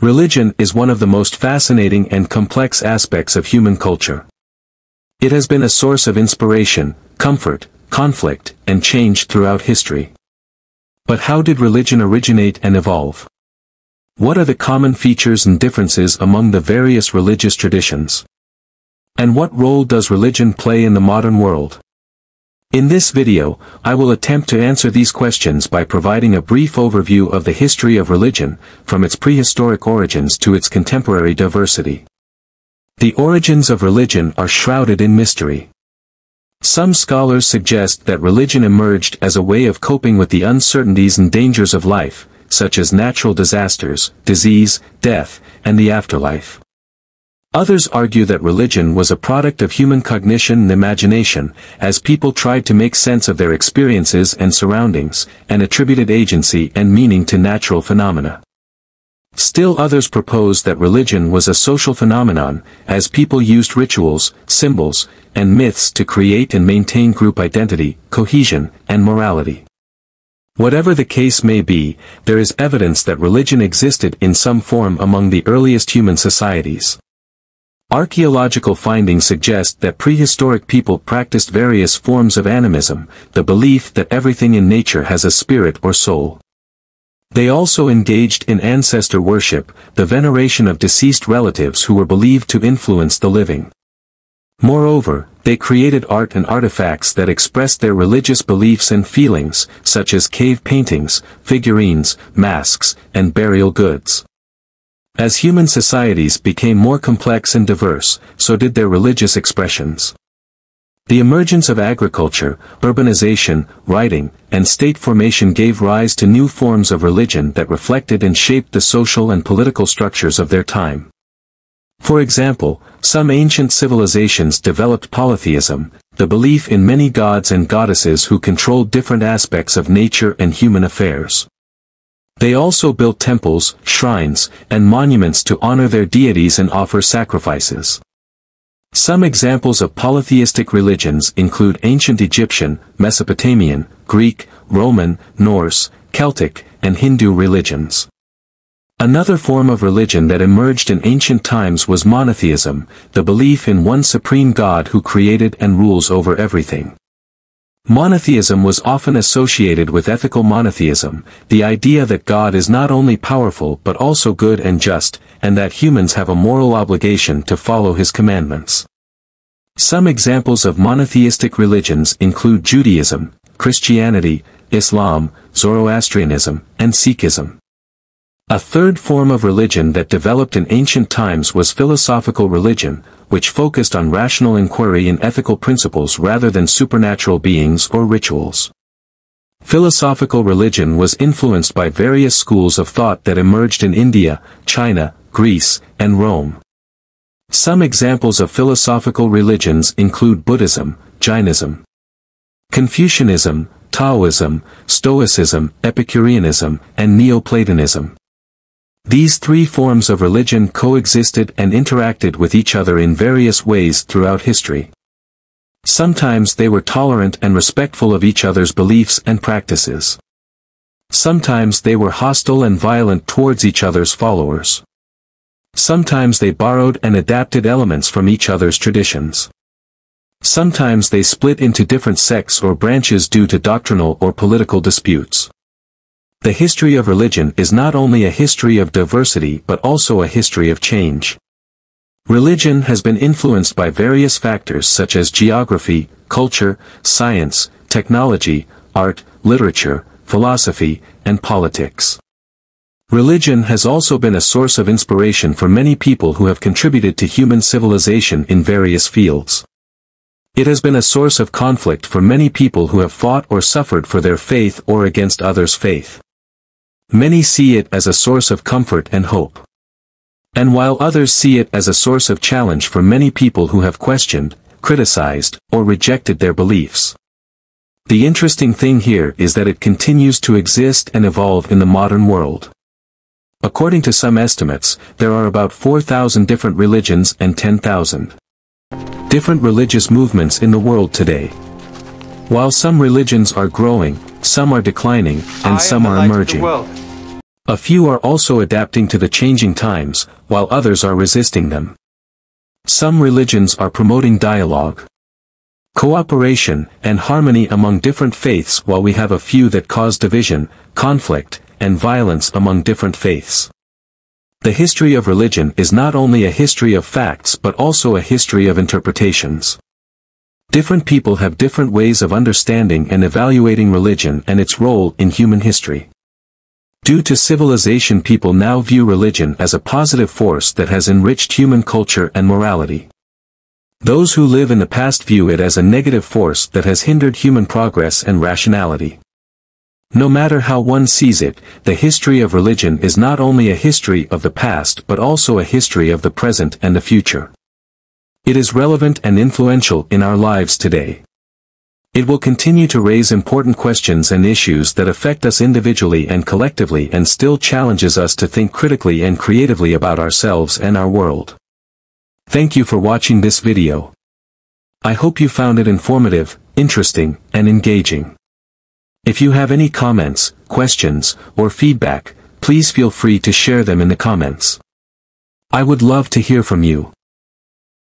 Religion is one of the most fascinating and complex aspects of human culture. It has been a source of inspiration, comfort, conflict, and change throughout history. But how did religion originate and evolve? What are the common features and differences among the various religious traditions? And what role does religion play in the modern world? In this video, I will attempt to answer these questions by providing a brief overview of the history of religion, from its prehistoric origins to its contemporary diversity. The origins of religion are shrouded in mystery. Some scholars suggest that religion emerged as a way of coping with the uncertainties and dangers of life, such as natural disasters, disease, death, and the afterlife. Others argue that religion was a product of human cognition and imagination, as people tried to make sense of their experiences and surroundings, and attributed agency and meaning to natural phenomena. Still others propose that religion was a social phenomenon, as people used rituals, symbols, and myths to create and maintain group identity, cohesion, and morality. Whatever the case may be, there is evidence that religion existed in some form among the earliest human societies. Archaeological findings suggest that prehistoric people practiced various forms of animism, the belief that everything in nature has a spirit or soul. They also engaged in ancestor worship, the veneration of deceased relatives who were believed to influence the living. Moreover, they created art and artifacts that expressed their religious beliefs and feelings, such as cave paintings, figurines, masks, and burial goods. As human societies became more complex and diverse, so did their religious expressions. The emergence of agriculture, urbanization, writing, and state formation gave rise to new forms of religion that reflected and shaped the social and political structures of their time. For example, some ancient civilizations developed polytheism, the belief in many gods and goddesses who controlled different aspects of nature and human affairs. They also built temples, shrines, and monuments to honor their deities and offer sacrifices. Some examples of polytheistic religions include ancient Egyptian, Mesopotamian, Greek, Roman, Norse, Celtic, and Hindu religions. Another form of religion that emerged in ancient times was monotheism, the belief in one supreme God who created and rules over everything. Monotheism was often associated with ethical monotheism, the idea that God is not only powerful but also good and just, and that humans have a moral obligation to follow his commandments. Some examples of monotheistic religions include Judaism, Christianity, Islam, Zoroastrianism, and Sikhism. A third form of religion that developed in ancient times was philosophical religion, which focused on rational inquiry and ethical principles rather than supernatural beings or rituals. Philosophical religion was influenced by various schools of thought that emerged in India, China, Greece, and Rome. Some examples of philosophical religions include Buddhism, Jainism, Confucianism, Taoism, Stoicism, Epicureanism, and Neoplatonism. These three forms of religion coexisted and interacted with each other in various ways throughout history. Sometimes they were tolerant and respectful of each other's beliefs and practices. Sometimes they were hostile and violent towards each other's followers. Sometimes they borrowed and adapted elements from each other's traditions. Sometimes they split into different sects or branches due to doctrinal or political disputes. The history of religion is not only a history of diversity but also a history of change. Religion has been influenced by various factors such as geography, culture, science, technology, art, literature, philosophy, and politics. Religion has also been a source of inspiration for many people who have contributed to human civilization in various fields. It has been a source of conflict for many people who have fought or suffered for their faith or against others' faith. Many see it as a source of comfort and hope. And while others see it as a source of challenge for many people who have questioned, criticized, or rejected their beliefs. The interesting thing here is that it continues to exist and evolve in the modern world. According to some estimates, there are about 4,000 different religions and 10,000 different religious movements in the world today. While some religions are growing, some are declining, and some are emerging. A few are also adapting to the changing times, while others are resisting them. Some religions are promoting dialogue, cooperation, and harmony among different faiths, while we have a few that cause division, conflict, and violence among different faiths. The history of religion is not only a history of facts but also a history of interpretations. Different people have different ways of understanding and evaluating religion and its role in human history. Due to civilization, people now view religion as a positive force that has enriched human culture and morality. Those who live in the past view it as a negative force that has hindered human progress and rationality. No matter how one sees it, the history of religion is not only a history of the past but also a history of the present and the future. It is relevant and influential in our lives today. It will continue to raise important questions and issues that affect us individually and collectively, and still challenges us to think critically and creatively about ourselves and our world. Thank you for watching this video. I hope you found it informative, interesting, and engaging. If you have any comments, questions, or feedback, please feel free to share them in the comments. I would love to hear from you.